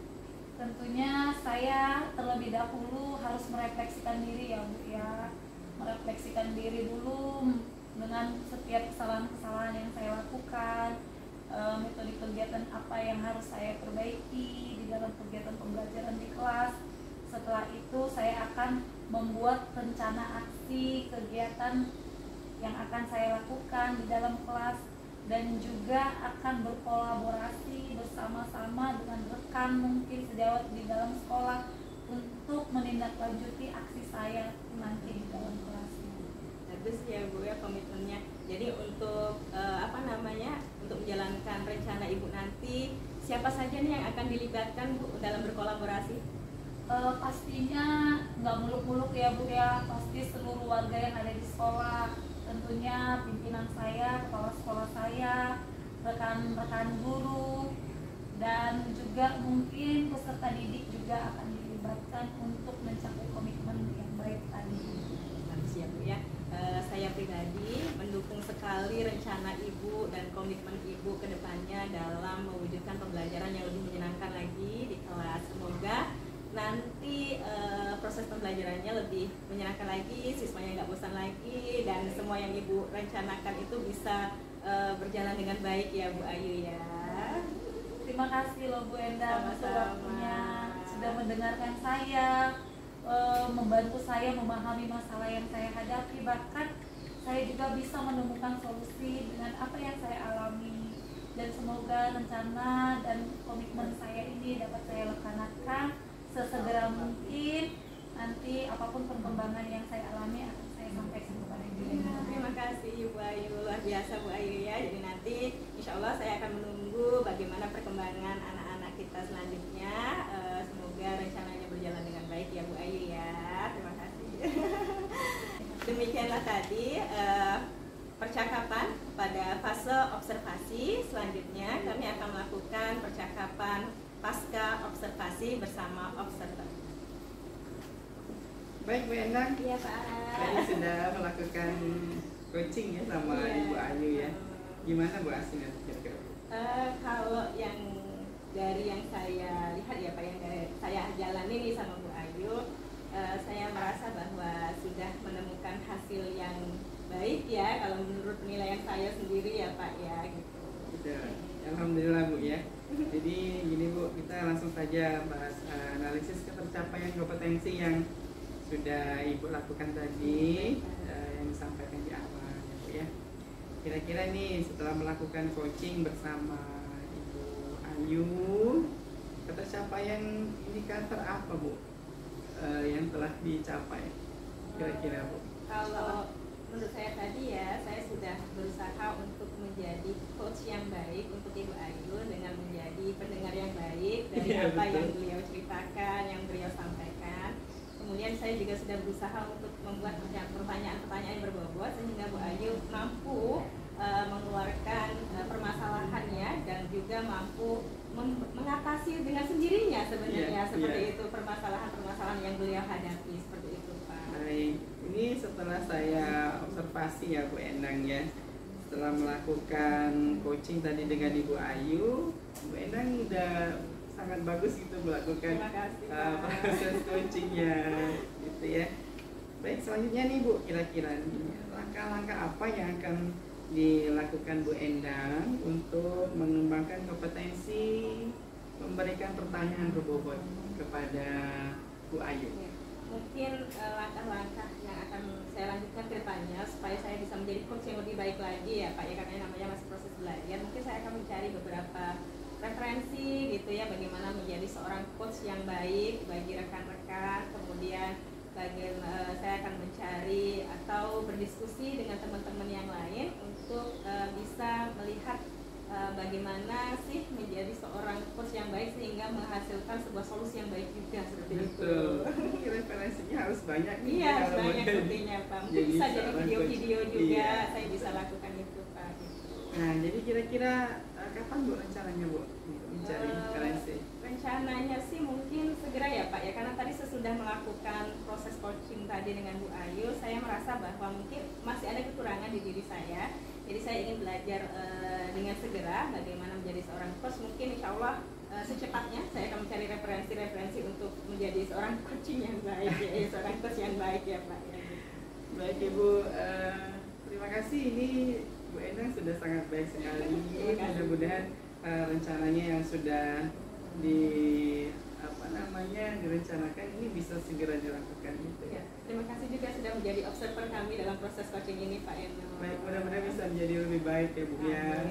Tentunya saya terlebih dahulu harus merefleksikan diri ya Bu ya. Merefleksikan diri dulu dengan setiap kesalahan-kesalahan yang saya lakukan, metode kegiatan apa yang harus saya perbaiki di dalam kegiatan pembelajaran di kelas. Setelah itu saya akan membuat rencana aksi kegiatan yang akan saya lakukan di dalam kelas, dan juga akan berkolaborasi bersama-sama dengan rekan mungkin sejawat di dalam sekolah untuk menindaklanjuti aksi saya nanti di dalam kelas. Bagus ya Bu ya komitmennya. Jadi untuk untuk menjalankan rencana Ibu nanti, siapa saja nih yang akan dilibatkan Bu dalam berkolaborasi? Pastinya nggak muluk-muluk ya Bu ya, pasti seluruh warga yang ada di sekolah. Tentunya pimpinan saya, kepala sekolah saya, rekan-rekan guru, dan juga mungkin peserta didik juga akan dilibatkan untuk mencapai komitmen yang baik tadi. Bagus ya Bu ya. Saya pribadi mendukung sekali rencana Ibu dan komitmen Ibu ke depannya dalam mewujudkan pembelajaran yang lebih menyenangkan lagi di kelas. Semoga nanti proses pembelajarannya lebih menyenangkan lagi, siswanya nggak bosan lagi, dan semua yang Ibu rencanakan itu bisa berjalan dengan baik ya Bu Ayu ya. Terima kasih loh Bu Endang untuk Sama-sama. waktunya, sudah mendengarkan saya, membantu saya memahami masalah yang saya hadapi, bahkan saya juga bisa menemukan solusi dengan apa yang saya alami. Dan semoga rencana dan komitmen saya ini dapat saya laksanakan sesegera mungkin. Nanti apapun perkembangan yang saya alami akan saya sampaikan kepada Ibu. Terima kasih Bu Ayu, luar biasa Bu Ayu ya. Jadi nanti insya Allah saya akan menunggu bagaimana perkembangan anak-anak kita selanjutnya. Semoga rencananya berjalan dengan baik ya Bu Ayu ya. Terima kasih. Demikianlah tadi percakapan pada fase observasi. Selanjutnya kami akan melakukan percakapan pasca observasi bersama observer. Baik Bu Endang, Iya Pak. tadi sudah melakukan coaching ya sama Iya. Ibu Ayu ya. Gimana Bu hasilnya kira-kira? Kalau yang dari yang saya lihat ya Pak, yang dari saya jalani nih sama Bu Ayu, saya merasa bahwa sudah menemukan hasil yang baik ya kalau menurut penilaian saya sendiri ya Pak ya gitu. Sudah. Alhamdulillah Bu ya. Jadi gini Bu, kita langsung saja bahas analisis ketercapaian kompetensi yang sudah Ibu lakukan tadi, yang disampaikan di awal ya Bu ya. Kira-kira nih setelah melakukan coaching bersama Ibu Ayu, ketercapaian indikator apa Bu yang telah dicapai kira-kira Bu? Kalau menurut saya tadi ya, saya sudah berusaha untuk menjadi coach yang baik untuk Ibu Ayu dengan menjadi pendengar yang baik dari Iya, apa betul. yang beliau ceritakan, yang beliau sampaikan. Kemudian saya juga sudah berusaha untuk membuat pertanyaan-pertanyaan yang berbobot sehingga Bu Ayu mampu mengeluarkan permasalahannya dan juga mampu mengatasi dengan sendirinya sebenarnya Iya, seperti iya. itu permasalahan-permasalahan yang beliau hadapi seperti itu Pak. Baik, ini setelah saya observasi ya Bu Endang ya. Setelah melakukan coaching tadi dengan Ibu Ayu, Bu Endang udah sangat bagus gitu melakukan Terima kasih Pak. proses coachingnya gitu ya. Baik, selanjutnya nih Bu, kira-kira nih, langkah-langkah apa yang akan dilakukan Bu Endang untuk mengembangkan kompetensi memberikan pertanyaan berbobot kepada Bu Ayu? Mungkin langkah-langkah yang akan saya lanjutkan ke depannya supaya saya bisa menjadi coach yang lebih baik lagi ya Pak ya, karena namanya masih proses belajar. Mungkin saya akan mencari beberapa referensi gitu ya, bagaimana menjadi seorang coach yang baik bagi rekan-rekan. Kemudian saya akan mencari atau berdiskusi dengan teman-teman yang lain untuk bisa melihat bagaimana sih menjadi seorang coach yang baik sehingga menghasilkan sebuah solusi yang baik juga seperti itu. Referensinya harus banyak nih. Iya, harus banyak buktinya Pak. Mungkin bisa jadi video-video juga, iya. saya bisa lakukan itu Pak. Gitu. Nah, jadi kira-kira kapan Bu rencananya Bu mencari referensi? Rencananya sih mungkin segera ya Pak ya, karena tadi sesudah melakukan proses coaching tadi dengan Bu Ayu, saya merasa bahwa mungkin masih ada kekurangan di diri saya. Jadi saya ingin belajar dengan segera bagaimana menjadi seorang coach. Mungkin insya Allah secepatnya saya akan mencari referensi-referensi untuk menjadi seorang coaching yang baik ya, seorang coach yang baik ya Pak. Ya. Baik Ibu, terima kasih. Ini Bu Endang sudah sangat baik sekali. Mudah-mudahan rencananya yang sudah direncanakan ini bisa segera dilakukan gitu ya. Terima kasih juga sudah menjadi observer kami dalam proses coaching ini Pak Eno. Baik, mudah-mudahan bisa menjadi lebih baik ya Bu ya.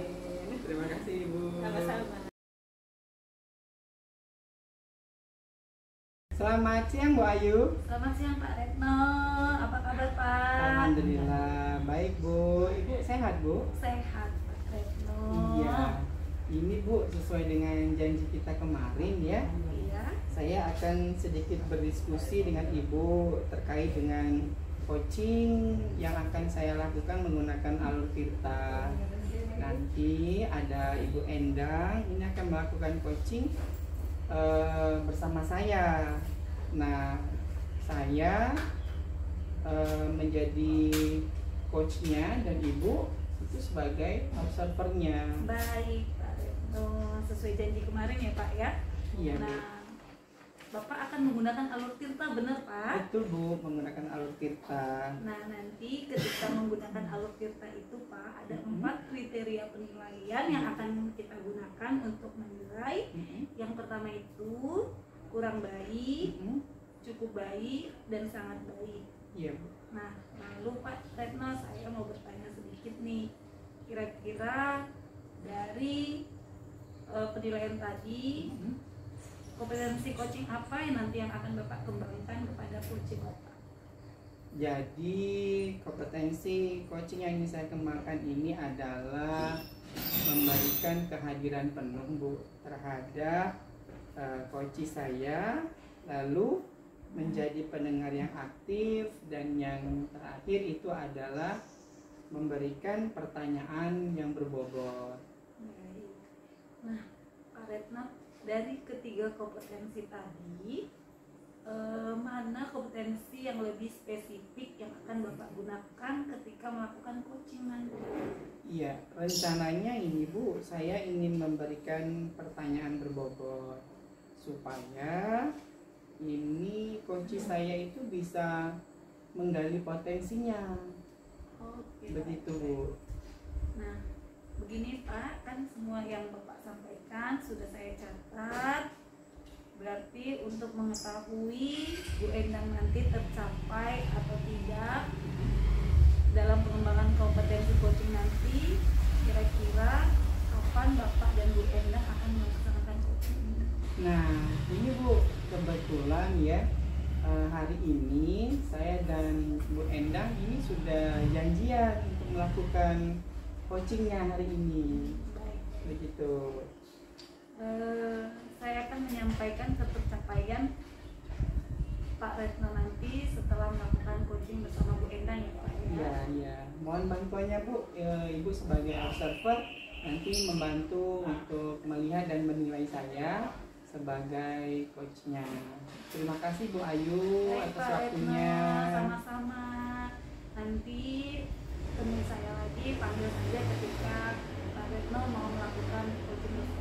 Terima kasih Ibu. Sama-sama. Selamat siang Bu Ayu. Selamat siang Pak Retno, apa kabar Pak? Alhamdulillah baik Bu. Ibu sehat Bu? Sehat Pak Retno. Iya. Ini Bu sesuai dengan janji kita kemarin ya. Iya. Saya akan sedikit berdiskusi dengan Ibu terkait dengan coaching yang akan saya lakukan menggunakan alur Tirta. Nanti ada Ibu Endang ini akan melakukan coaching bersama saya. Nah, saya menjadi coachnya dan Ibu itu sebagai observernya. Baik Pak Retno, sesuai janji kemarin ya Pak ya. Iya Bu. Nah, Bapak akan menggunakan alur Tirta, benar Pak? Betul Bu, menggunakan alur Tirta. Nah, nanti ketika menggunakan alur Tirta itu Pak, ada 4 kriteria penilaian yang akan kita gunakan untuk menilai. Yang pertama itu kurang baik, cukup baik, dan sangat baik. Iya Bu. Nah, lalu Pak Retno, saya mau bertanya sedikit nih. Kira-kira dari penilaian tadi, kompetensi coaching apa yang nanti yang akan Bapak kembangkan kepada coaching Bapak? Jadi kompetensi coaching yang ingin saya kembangkan ini adalah memberikan kehadiran penuh Bu terhadap coaching saya, lalu menjadi pendengar yang aktif, dan yang terakhir itu adalah memberikan pertanyaan yang berbobot. Baik. Nah, Pak Retno, dari ketiga kompetensi tadi, mana kompetensi yang lebih spesifik yang akan Bapak gunakan ketika melakukan coaching nanti? Iya, rencananya ini Bu, saya ingin memberikan pertanyaan berbobot supaya ini coaching saya itu bisa menggali potensinya. Oke, Begitu Bu. Nah, begini Pak, kan semua yang Bapak sampaikan sudah saya catat. Berarti untuk mengetahui Bu Endang nanti tercapai atau tidak dalam pengembangan kompetensi coaching nanti, kira-kira kapan Bapak dan Bu Endang akan melaksanakan coaching ini? Nah, ini Bu, kebetulan ya hari ini saya dan Bu Endang ini sudah janjian untuk melakukan coachingnya hari ini. Baik. Begitu. Saya akan menyampaikan pencapaian Pak Retno nanti setelah melakukan coaching bersama Bu Endang ya Pak. Iya, iya. Mohon bantuannya Bu, Ibu sebagai observer nanti membantu untuk melihat dan menilai saya sebagai coachnya. Terima kasih Bu Ayu Baik, atas Pak waktunya. Retno, sama-sama. Nanti temui saya lagi, panggil saja ketika Pak Retno mau melakukan coaching bersama.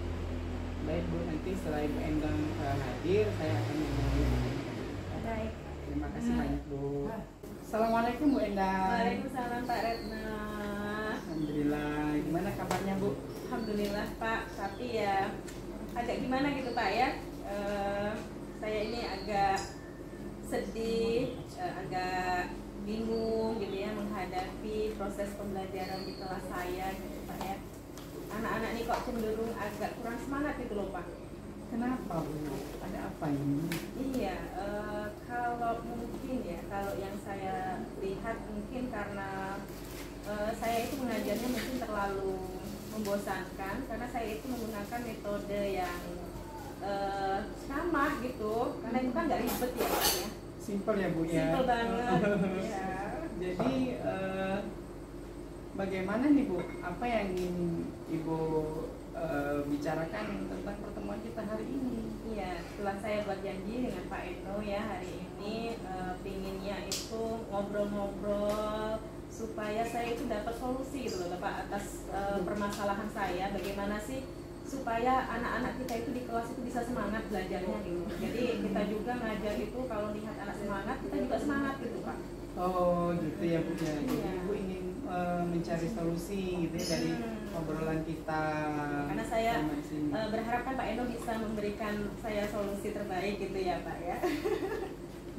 Baik Bu, nanti setelah Ibu Endang hadir, saya akan menghubungi Bu. Baik. Terima kasih banyak Bu. Assalamualaikum Bu Endang. Waalaikumsalam Pak Retno. Alhamdulillah. Gimana kabarnya Bu? Alhamdulillah Pak, tapi ya agak gimana gitu Pak ya. Saya ini agak sedih, agak bingung gitu ya menghadapi proses pembelajaran di kelas saya gitu Pak ya. Anak-anak ini kok cenderung agak kurang semangat gitu loh Pak. Kenapa Bu? Ada apa ini? Iya, kalau mungkin ya, kalau yang saya lihat lihat mungkin karena saya itu mengajarnya mungkin terlalu membosankan, karena saya itu menggunakan metode yang sama gitu, karena itu kan nggak ribet ya Pak ya. Simpel ya Bu ya. Simpel banget. Ya. Jadi bagaimana nih Bu? Apa yang ingin Ibu bicarakan tentang pertemuan kita hari ini? Iya, setelah saya buat janji dengan Pak Eno ya hari ini, pinginnya itu ngobrol-ngobrol supaya saya itu dapat solusi gitu loh Bapak atas permasalahan saya. Bagaimana sih supaya anak-anak kita itu di kelas itu bisa semangat belajarnya gitu. Jadi kita juga ngajar itu kalau lihat anak semangat, kita juga semangat gitu Pak. Oh gitu ya Bu ya. Jadi Iya. Ibu ingin mencari solusi gitu ya dari obrolan kita. Karena saya sama di sini. berharap kan Pak Eno bisa memberikan saya solusi terbaik gitu ya Pak ya.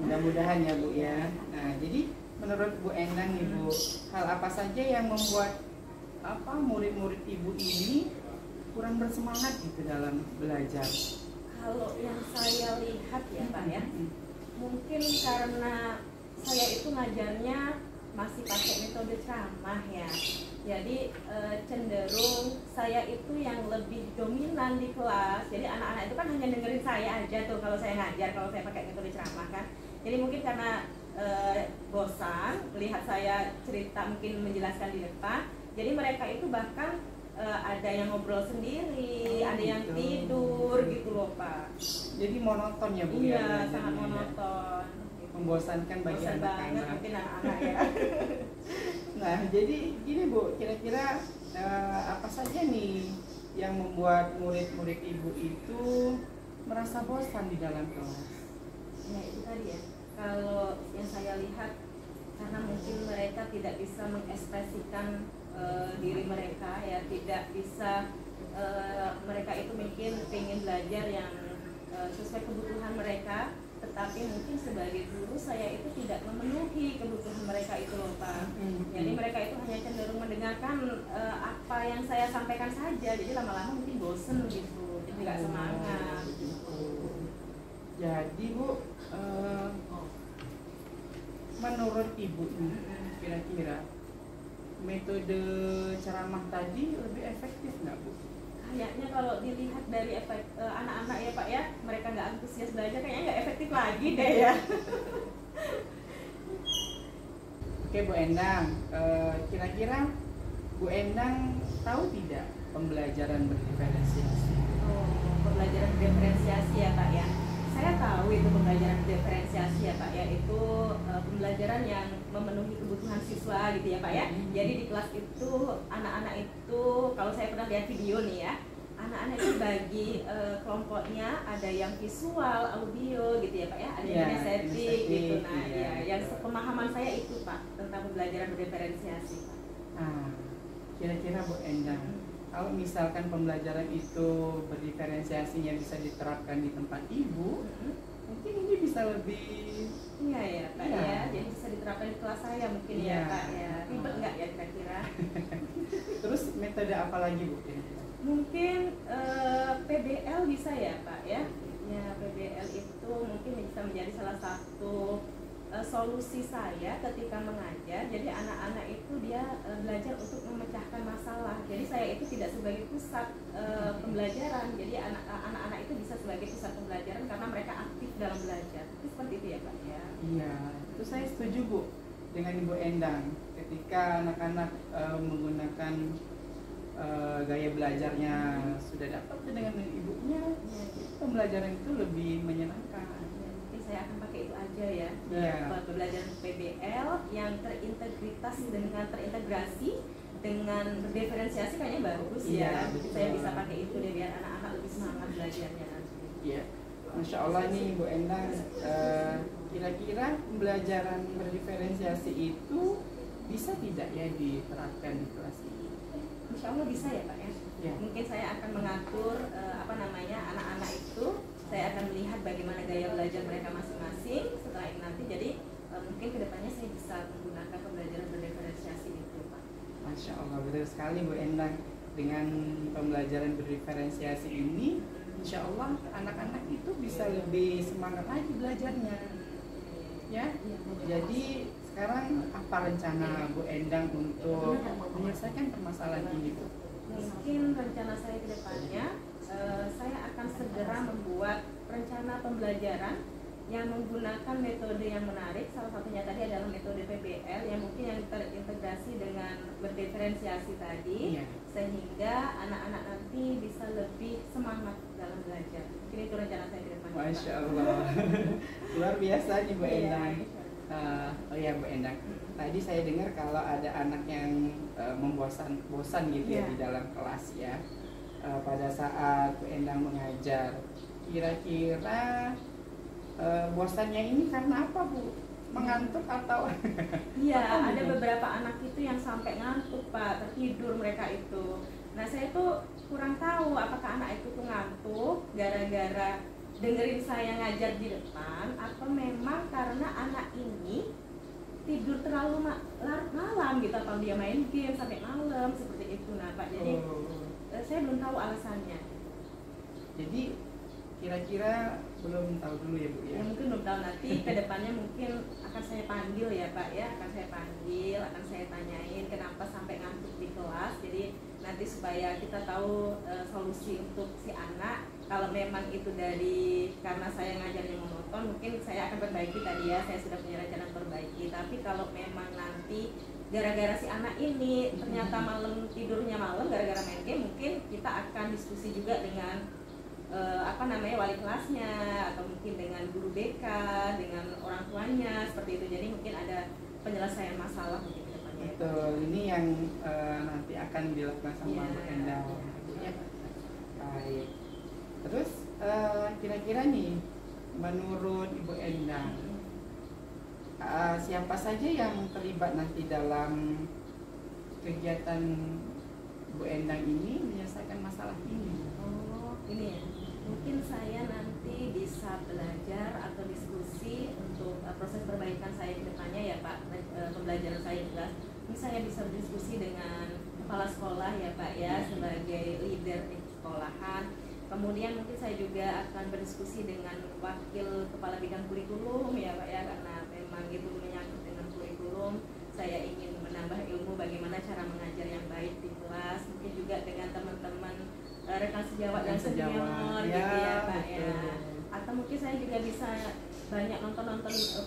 Mudah-mudahan ya Bu ya. Nah jadi menurut Bu Endang nih Bu, hal apa saja yang membuat murid-murid Ibu ini kurang bersemangat gitu dalam belajar? Kalau yang saya lihat ya Pak ya, mungkin karena saya itu ngajarnya masih pakai metode ceramah ya. Jadi cenderung saya itu yang lebih dominan di kelas. Jadi anak-anak itu kan hanya dengerin saya aja tuh kalau saya ngajar, kalau saya pakai metode ceramah kan. Jadi mungkin karena bosan lihat saya cerita mungkin menjelaskan di depan, jadi mereka itu bahkan ada yang ngobrol sendiri, ada yang gitu. tidur gitu loh Pak. Jadi monoton ya Bu ya? Iya, belajarnya sangat ya? monoton. Membosankan bagi Bosan banget anak-anak. mungkin anak-anak ya. Nah jadi gini Bu, kira-kira apa saja nih yang membuat murid-murid Ibu itu merasa bosan di dalam kelas? Ya itu tadi ya. Kalau yang saya lihat karena mungkin mereka tidak bisa mengekspresikan diri mereka ya, tidak bisa mereka itu mungkin ingin belajar yang sesuai kebutuhan mereka, tetapi mungkin sebagai guru saya itu tidak memenuhi kebutuhan mereka itu loh Pak. Jadi mereka itu hanya cenderung mendengarkan apa yang saya sampaikan saja, jadi lama-lama mungkin bosen gitu, jadi nggak semangat. Jadi Bu, menurut Ibu nih, kira-kira metode ceramah tadi lebih efektif nggak Bu? Kayaknya kalau dilihat dari efek anak-anak ya Pak ya, mereka nggak antusias belajar, kayaknya nggak efektif lagi deh ya. Oke Bu Endang, kira-kira Bu Endang tahu tidak pembelajaran berdiferensiasi? Oh, pembelajaran diferensiasi ya Pak ya. Saya tahu itu pembelajaran diferensiasi ya Pak ya, itu pembelajaran yang memenuhi kebutuhan siswa gitu ya Pak ya. Jadi di kelas itu anak-anak itu, kalau saya pernah lihat video nih ya, anak-anak itu bagi kelompoknya ada yang visual, audio gitu ya Pak ya, ada yang Ya, kinestetik gitu. Nah iya. ya, yang sepemahaman saya itu Pak tentang pembelajaran berdiferensiasi Pak. Nah, kira-kira Bu Endang, kalau misalkan pembelajaran itu berdiferensiasinya bisa diterapkan di tempat Ibu, mungkin ini bisa lebih Iya ya Pak Iya. ya, jadi bisa diterapkan di kelas saya mungkin Iya. ya Pak ya. Ribet nggak ya kira-kira? terus metode apa lagi Bu kira-kira? Mungkin PBL bisa ya Pak ya. Ya PBL itu mungkin bisa menjadi salah satu solusi saya ketika mengajar. Jadi anak-anak itu dia belajar untuk memecahkan masalah. Jadi saya itu tidak sebagai pusat pembelajaran. Jadi anak-anak itu bisa sebagai pusat pembelajaran karena mereka aktif dalam belajar. Itu seperti itu ya Pak ya. Iya, itu saya setuju Bu dengan Ibu Endang. Ketika anak-anak menggunakan gaya belajarnya sudah dapat dengan ibunya, pembelajaran itu lebih menyenangkan. Mungkin saya akan pakai itu aja ya. Iya. Pembelajaran PBL yang terintegrasi dengan berdiferensiasi kayaknya bagus Iya, ya. betul. Saya bisa pakai itu deh biar anak-anak lebih semangat belajarnya nanti. Iya, Masya Allah nih Bu Endang, kira-kira pembelajaran berdiferensiasi itu bisa tidak ya diterapkan di kelas ini? Insya Allah bisa ya Pak ya. Ya. Mungkin saya akan mengatur anak-anak itu. Saya akan melihat bagaimana gaya belajar mereka masing-masing. Setelah ini nanti jadi mungkin kedepannya saya bisa menggunakan pembelajaran berdiferensiasi itu Pak. Masya Allah, betul sekali Bu Endang. Dengan pembelajaran berdiferensiasi ini, Insya Allah anak-anak itu bisa lebih semangat lagi belajarnya. Ya, jadi sekarang apa apa rencana Bu Endang untuk menyelesaikan permasalahan ini, Bu? Mungkin rencana saya ke depannya, saya akan segera membuat rencana pembelajaran yang menggunakan metode yang menarik. Salah satunya tadi adalah metode PBL yang mungkin yang terintegrasi dengan berdiferensiasi tadi, sehingga anak-anak nanti bisa lebih semangat dalam belajar. Mungkin itu rencana saya ke depannya. Masya Allah, luar biasa nih Bu Endang. Oh ya Bu Endang, tadi saya dengar kalau ada anak yang bosan gitu ya di dalam kelas ya, pada saat Bu Endang mengajar. Kira-kira bosannya ini karena apa, Bu? Mengantuk atau? Iya, ada beberapa anak itu yang sampai ngantuk, Pak, tertidur mereka itu. Nah, saya tuh kurang tahu apakah anak itu tuh ngantuk gara-gara dengerin saya ngajar di depan, atau memang karena anak ini tidur terlalu larut malam gitu, atau dia main game sampai malam seperti itu. Nah, Pak, jadi saya belum tahu alasannya. Jadi kira-kira belum tahu dulu ya Bu ya? Ya mungkin belum tahu, nanti ke depannya mungkin akan saya panggil ya Pak ya, akan saya panggil, akan saya tanyain kenapa sampai ngantuk di kelas. Jadi nanti supaya kita tahu solusi untuk si anak. Kalau memang itu karena saya ngajarnya monoton, mungkin saya akan perbaiki tadi ya, saya sudah punya rencana perbaiki. Tapi kalau memang nanti gara-gara si anak ini ternyata malam tidurnya malam gara-gara main game, mungkin kita akan diskusi juga dengan wali kelasnya, atau mungkin dengan guru BK, dengan orang tuanya seperti itu. Jadi mungkin ada penyelesaian masalah mungkin ke depannya. Betul, ini yang nanti akan dilakukan sama Bu Endang. Ya. Baik. Terus kira-kira nih menurut Ibu Endang, siapa saja yang terlibat nanti dalam kegiatan Bu Endang ini menyelesaikan masalah ini? Oh, ini ya. Mungkin saya nanti bisa belajar atau diskusi untuk proses perbaikan saya ke depannya ya Pak, pembelajaran saya jelas. Ini saya bisa berdiskusi dengan kepala sekolah ya Pak ya, sebagai leader di sekolahan. Kemudian mungkin saya juga akan berdiskusi dengan wakil kepala bidang kurikulum ya Pak ya, karena memang itu menyangkut dengan kurikulum. Saya ingin menambah ilmu bagaimana cara mengajar yang baik di kelas. Mungkin juga dengan teman-teman rekan sejawat dan senior gitu ya Pak ya. Atau mungkin saya juga bisa banyak nonton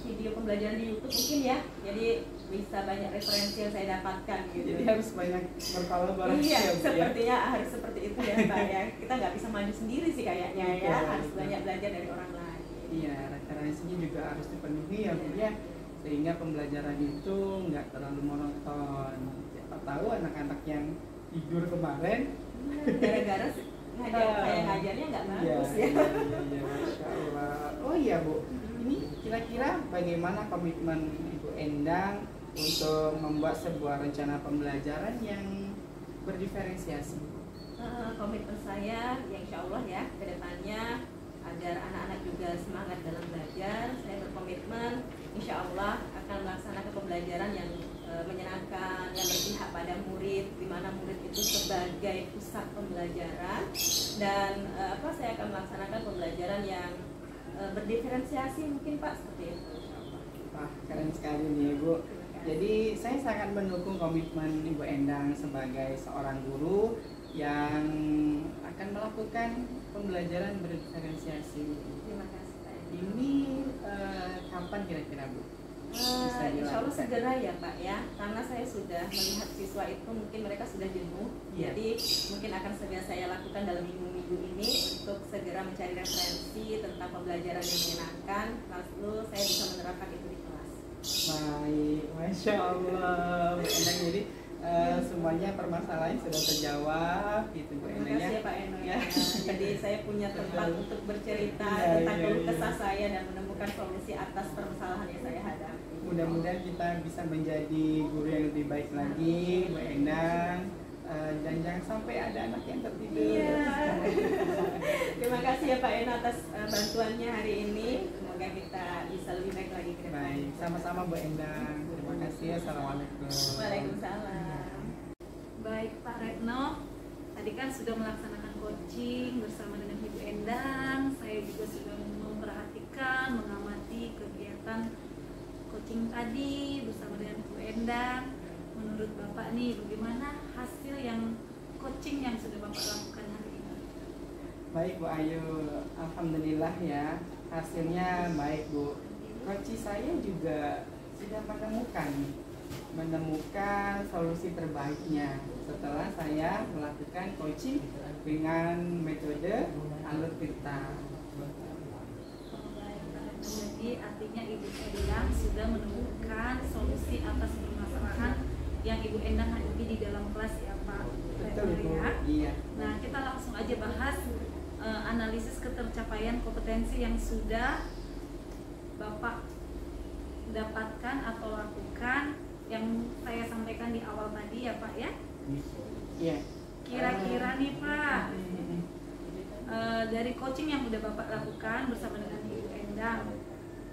video pembelajaran di YouTube mungkin ya. Jadi bisa banyak referensi yang saya dapatkan gitu. Jadi harus banyak berkolaborasi. Iya, sepertinya harus seperti itu ya Pak ya. Kita nggak bisa maju sendiri sih kayaknya ya. Harus banyak belajar dari orang lain. Iya, referensinya juga harus dipenuhi ya Bu ya. Sehingga pembelajaran itu nggak terlalu monoton. Siapa tahu anak-anak yang tidur kemarin gara-gara kayak ngajarnya nggak bagus ya. Iya, Masya Allah. Oh iya Bu, ini kira-kira bagaimana komitmen Ibu Endang untuk membuat sebuah rencana pembelajaran yang berdiferensiasi? Komitmen saya ya insya Allah ya ke depannya, agar anak-anak juga semangat dalam belajar, saya berkomitmen insya Allah akan melaksanakan pembelajaran yang menyenangkan, yang berpihak pada murid, di mana murid itu sebagai pusat pembelajaran, dan saya akan melaksanakan pembelajaran yang berdiferensiasi mungkin Pak, seperti itu. Wah, keren sekali nih Bu. Jadi saya sangat mendukung komitmen Ibu Endang sebagai seorang guru yang akan melakukan pembelajaran berdiferensiasi. Terima kasih Pak. Ini kapan kira-kira Bu? Insya Allah segera ya Pak ya, karena saya sudah melihat siswa itu mungkin mereka sudah jenuh, jadi mungkin akan segera saya lakukan dalam minggu-minggu ini untuk segera mencari referensi tentang pembelajaran yang menyenangkan, lalu saya bisa menerapkan itu di kelas. Baik, Masya Allah Bu Endang, jadi semuanya permasalahan sudah terjawab gitu Bu Endang ya. Terima kasih ya Pak Eno ya. Jadi saya punya tempat untuk bercerita tentang keluh kesah saya dan menemukan solusi atas permasalahan yang saya hadapi. Mudah-mudahan kita bisa menjadi guru yang lebih baik lagi Bu Endang, dan jangan sampai ada anak yang tertidur. Iya. Terima kasih ya Pak Eno atas bantuannya hari ini. Semoga kita bisa lebih baik lagi ke depan. Baik, sama-sama Bu Endang. Terima kasih. Assalamualaikum. Waalaikumsalam. Baik Pak Retno, tadi kan sudah melaksanakan coaching bersama dengan Ibu Endang. Saya juga sudah memperhatikan, mengamati kegiatan coaching tadi bersama dengan Bu Endang. Endang, menurut Bapak nih bagaimana hasil yang coaching yang sudah Bapak lakukan hari ini? Baik Bu Ayu, alhamdulillah ya, hasilnya baik Bu. Coach saya juga sudah menemukan solusi terbaiknya setelah saya melakukan coaching dengan metode alur pita. Jadi artinya Ibu Endang sudah menemukan solusi atas permasalahan yang Ibu Endang hadapi di dalam kelas ya Pak. Betul Bu, Ya. iya. Nah kita langsung aja bahas analisis ketercapaian kompetensi yang sudah Bapak dapatkan atau lakukan yang saya sampaikan di awal tadi ya Pak ya. Iya. Kira-kira nih Pak, dari coaching yang udah Bapak lakukan bersama dengan Ibu Endang,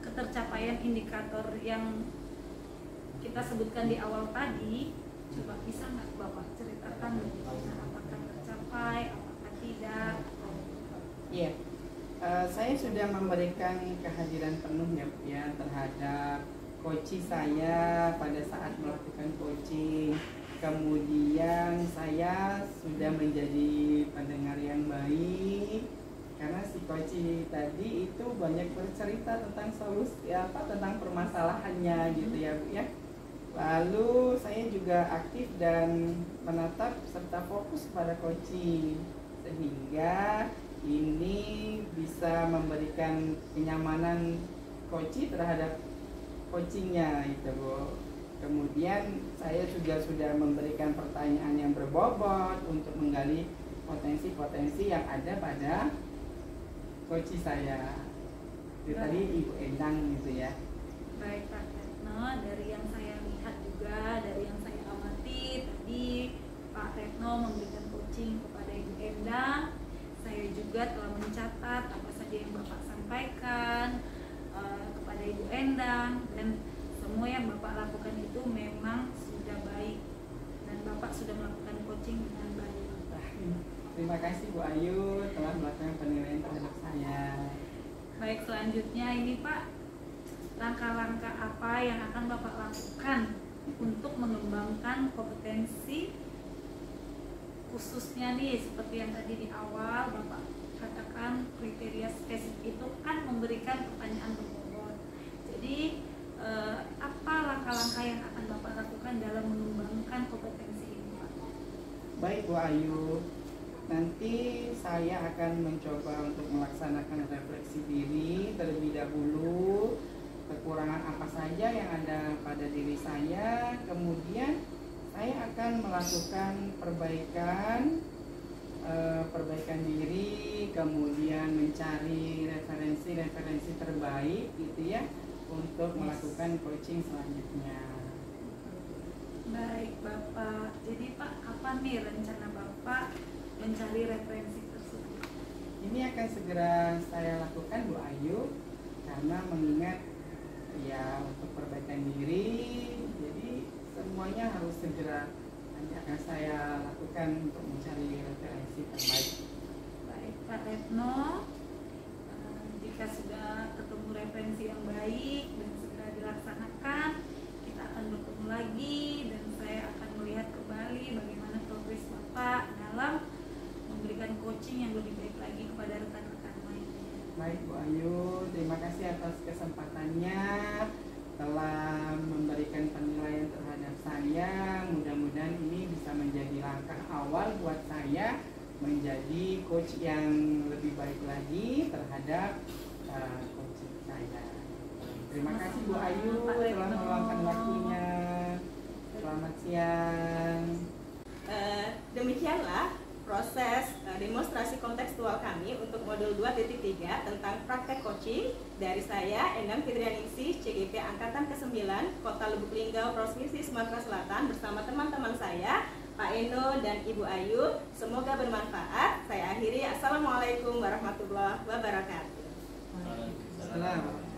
ketercapaian indikator yang kita sebutkan di awal tadi, coba bisa nggak Bapak ceritakan apakah tercapai, apakah tidak? Iya. Saya sudah memberikan kehadiran penuh ya terhadap coaching saya pada saat melakukan coaching. Kemudian saya sudah menjadi pendengar yang baik karena si coaching tadi itu banyak bercerita tentang solusi tentang permasalahannya gitu ya Bu ya. Lalu saya juga aktif dan menatap serta fokus pada coaching sehingga ini bisa memberikan kenyamanan coaching terhadap coachingnya itu Bu. Kemudian saya juga sudah memberikan pertanyaan yang berbobot untuk menggali potensi-potensi yang ada pada coaching saya. Itu tadi Ibu Endang gitu ya. Baik Pak Retno, dari yang saya lihat juga, dari yang saya amati tadi Pak Retno memberikan coaching kepada Ibu Endang. Saya juga telah mencatat apa saja yang Bapak sampaikan kepada Ibu Endang, dan semua yang Bapak lakukan itu memang sudah baik dan Bapak sudah melakukan coaching dengan baik. Terima kasih Bu Ayu telah melakukan penilaian terhadap saya. Baik, selanjutnya ini Pak, langkah-langkah apa yang akan Bapak lakukan untuk mengembangkan kompetensi khususnya nih seperti yang tadi di awal Bapak katakan kriteria spesifik itu kan memberikan pertanyaan berbobot. Jadi apa langkah-langkah yang akan Bapak lakukan dalam mengembangkan kompetensi ini Pak? Baik Bu Ayu, nanti saya akan mencoba untuk melaksanakan refleksi diri terlebih dahulu, kekurangan apa saja yang ada pada diri saya, kemudian saya akan melakukan perbaikan diri, kemudian mencari referensi terbaik gitu ya untuk melakukan coaching selanjutnya. Baik Bapak, jadi Pak, kapan nih rencana Bapak mencari referensi tersebut? Ini akan segera saya lakukan Bu Ayu, karena mengingat ya untuk perbaikan diri, jadi semuanya harus segera nanti akan saya lakukan untuk mencari referensi terbaik. Baik Pak Retno, jika sudah ketemu referensi yang baik dan segera dilaksanakan, kita akan bertemu lagi dan saya akan melihat kembali bagaimana progres Bapak dalam memberikan coaching yang lebih baik lagi kepada rekan-rekan lainnya. Baik Bu Ayu, terima kasih atas kesempatannya telah memberikan penilaian terhadap saya. Mudah-mudahan ini bisa menjadi langkah awal buat saya menjadi coach yang lebih baik lagi terhadap coaching saya. Terima kasih Bu Ayu telah meluangkan waktunya. Selamat siang. Demikianlah proses demonstrasi kontekstual kami untuk modul 2.3 tentang praktek coaching dari saya, Endang Fitrianingsih, CGP Angkatan ke-9, Kota Lubuk Linggau, Provinsi Sumatera Selatan, bersama teman-teman saya, Pak Eno dan Ibu Ayu. Semoga bermanfaat. Saya akhiri. Assalamualaikum warahmatullahi wabarakatuh. Salam.